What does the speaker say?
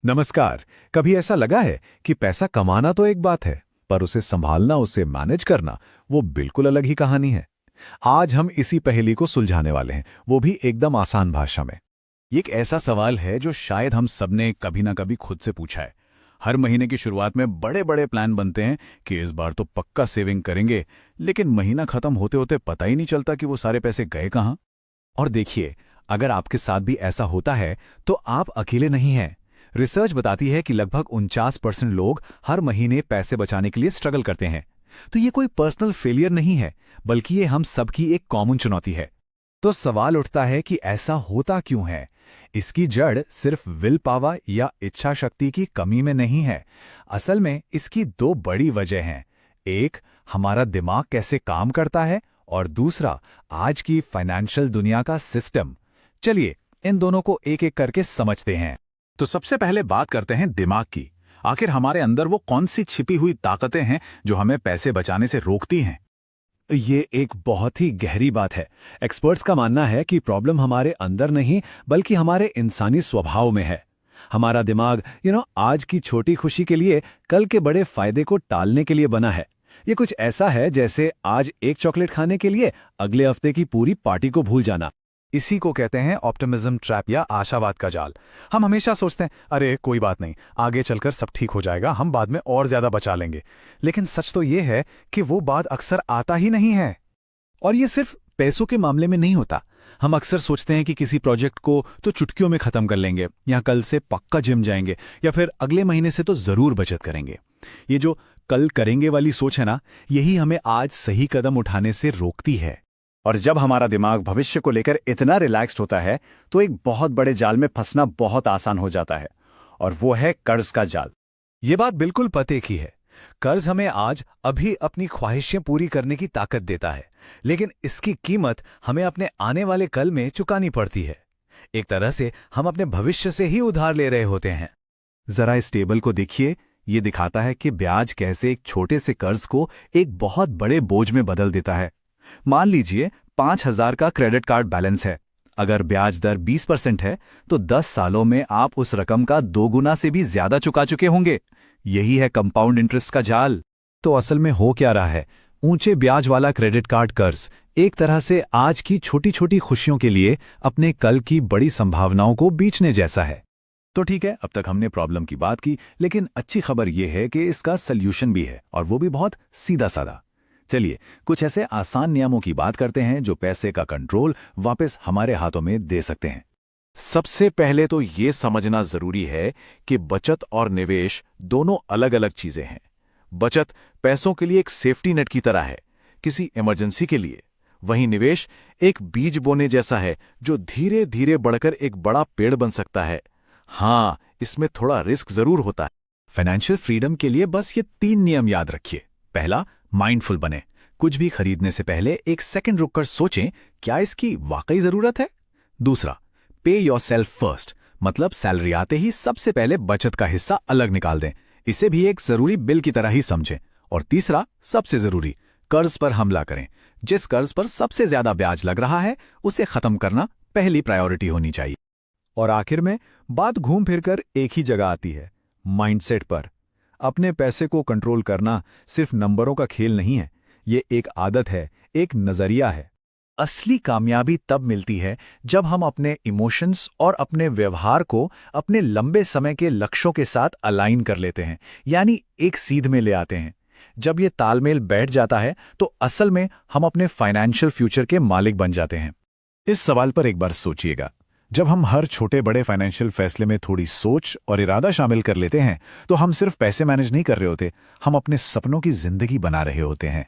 नमस्कार। कभी ऐसा लगा है कि पैसा कमाना तो एक बात है, पर उसे संभालना, उसे मैनेज करना, वो बिल्कुल अलग ही कहानी है। आज हम इसी पहेली को सुलझाने वाले हैं, वो भी एकदम आसान भाषा में। ये एक ऐसा सवाल है जो शायद हम सबने कभी ना कभी खुद से पूछा है। हर महीने की शुरुआत में बड़े बड़े प्लान बनते हैं कि इस बार तो पक्का सेविंग करेंगे, लेकिन महीना खत्म होते होते पता ही नहीं चलता कि वो सारे पैसे गए कहाँ। और देखिए, अगर आपके साथ भी ऐसा होता है तो आप अकेले नहीं हैं। रिसर्च बताती है कि लगभग 49% लोग हर महीने पैसे बचाने के लिए स्ट्रगल करते हैं। तो ये कोई पर्सनल फेलियर नहीं है, बल्कि ये हम सबकी एक कॉमन चुनौती है। तो सवाल उठता है कि ऐसा होता क्यों है। इसकी जड़ सिर्फ विल पावर या इच्छा शक्ति की कमी में नहीं है। असल में इसकी दो बड़ी वजह हैं। एक, हमारा दिमाग कैसे काम करता है, और दूसरा, आज की फाइनेंशियल दुनिया का सिस्टम। चलिए इन दोनों को एक एक करके समझते हैं। तो सबसे पहले बात करते हैं दिमाग की। आखिर हमारे अंदर वो कौन सी छिपी हुई ताकतें हैं जो हमें पैसे बचाने से रोकती हैं? ये एक बहुत ही गहरी बात है। एक्सपर्ट्स का मानना है कि प्रॉब्लम हमारे अंदर नहीं, बल्कि हमारे इंसानी स्वभाव में है। हमारा दिमाग आज की छोटी खुशी के लिए कल के बड़े फायदे को टालने के लिए बना है। ये कुछ ऐसा है जैसे आज एक चॉकलेट खाने के लिए अगले हफ्ते की पूरी पार्टी को भूल जाना। इसी को कहते हैं ऑप्टिमिज्म ट्रैप या आशावाद का जाल। हम हमेशा सोचते हैं, अरे कोई बात नहीं, आगे चलकर सब ठीक हो जाएगा, हम बाद में और ज्यादा बचा लेंगे। लेकिन सच तो ये है कि वो बाद अक्सर आता ही नहीं है। और ये सिर्फ पैसों के मामले में नहीं होता। हम अक्सर सोचते हैं कि किसी प्रोजेक्ट को तो चुटकियों में खत्म कर लेंगे, या कल से पक्का जिम जाएंगे, या फिर अगले महीने से तो जरूर बचत करेंगे। ये जो कल करेंगे वाली सोच है ना, यही हमें आज सही कदम उठाने से रोकती है। और जब हमारा दिमाग भविष्य को लेकर इतना रिलैक्स्ड होता है तो एक बहुत बड़े जाल में फंसना बहुत आसान हो जाता है, और वो है कर्ज का जाल। ये बात बिल्कुल पते की है। कर्ज हमें आज अभी अपनी ख्वाहिशें पूरी करने की ताकत देता है, लेकिन इसकी कीमत हमें अपने आने वाले कल में चुकानी पड़ती है। एक तरह से हम अपने भविष्य से ही उधार ले रहे होते हैं। जरा इस टेबल को देखिए। ये दिखाता है कि ब्याज कैसे एक छोटे से कर्ज को एक बहुत बड़े बोझ में बदल देता है। मान लीजिए 5,000 का क्रेडिट कार्ड बैलेंस है। अगर ब्याज दर 20% है तो 10 सालों में आप उस रकम का 2 गुना से भी ज्यादा चुका चुके होंगे। यही है कंपाउंड इंटरेस्ट का जाल। तो असल में हो क्या रहा है? ऊंचे ब्याज वाला क्रेडिट कार्ड कर्ज एक तरह से आज की छोटी छोटी खुशियों के लिए अपने कल की बड़ी संभावनाओं को बेचने जैसा है। तो ठीक है, अब तक हमने प्रॉब्लम की बात की, लेकिन अच्छी खबर यह है कि इसका सल्यूशन भी है, और वो भी बहुत सीधा साधा। चलिए कुछ ऐसे आसान नियमों की बात करते हैं जो पैसे का कंट्रोल वापस हमारे हाथों में दे सकते हैं। सबसे पहले तो ये समझना जरूरी है कि बचत और निवेश दोनों अलग अलग चीजें हैं। बचत पैसों के लिए एक सेफ्टी नेट की तरह है, किसी इमरजेंसी के लिए। वहीं निवेश एक बीज बोने जैसा है जो धीरे धीरे बढ़कर एक बड़ा पेड़ बन सकता है। हाँ, इसमें थोड़ा रिस्क जरूर होता है। फाइनेंशियल फ्रीडम के लिए बस ये 3 नियम याद रखिए। पहला, माइंडफुल बने। कुछ भी खरीदने से पहले एक सेकंड रुककर सोचें, क्या इसकी वाकई जरूरत है। दूसरा, पे योरसेल्फ फर्स्ट, मतलब सैलरी आते ही सबसे पहले बचत का हिस्सा अलग निकाल दें। इसे भी एक जरूरी बिल की तरह ही समझें। और तीसरा, सबसे जरूरी, कर्ज पर हमला करें। जिस कर्ज पर सबसे ज्यादा ब्याज लग रहा है उसे खत्म करना पहली प्रायोरिटी होनी चाहिए। और आखिर में बात घूम फिरकर एक ही जगह आती है, माइंडसेट पर। अपने पैसे को कंट्रोल करना सिर्फ नंबरों का खेल नहीं है, ये एक आदत है, एक नजरिया है। असली कामयाबी तब मिलती है जब हम अपने इमोशंस और अपने व्यवहार को अपने लंबे समय के लक्ष्यों के साथ अलाइन कर लेते हैं, यानी एक सीध में ले आते हैं। जब ये तालमेल बैठ जाता है तो असल में हम अपने फाइनेंशियल फ्यूचर के मालिक बन जाते हैं। इस सवाल पर एक बार सोचिएगा। जब हम हर छोटे बड़े फाइनेंशियल फैसले में थोड़ी सोच और इरादा शामिल कर लेते हैं तो हम सिर्फ पैसे मैनेज नहीं कर रहे होते, हम अपने सपनों की जिंदगी बना रहे होते हैं।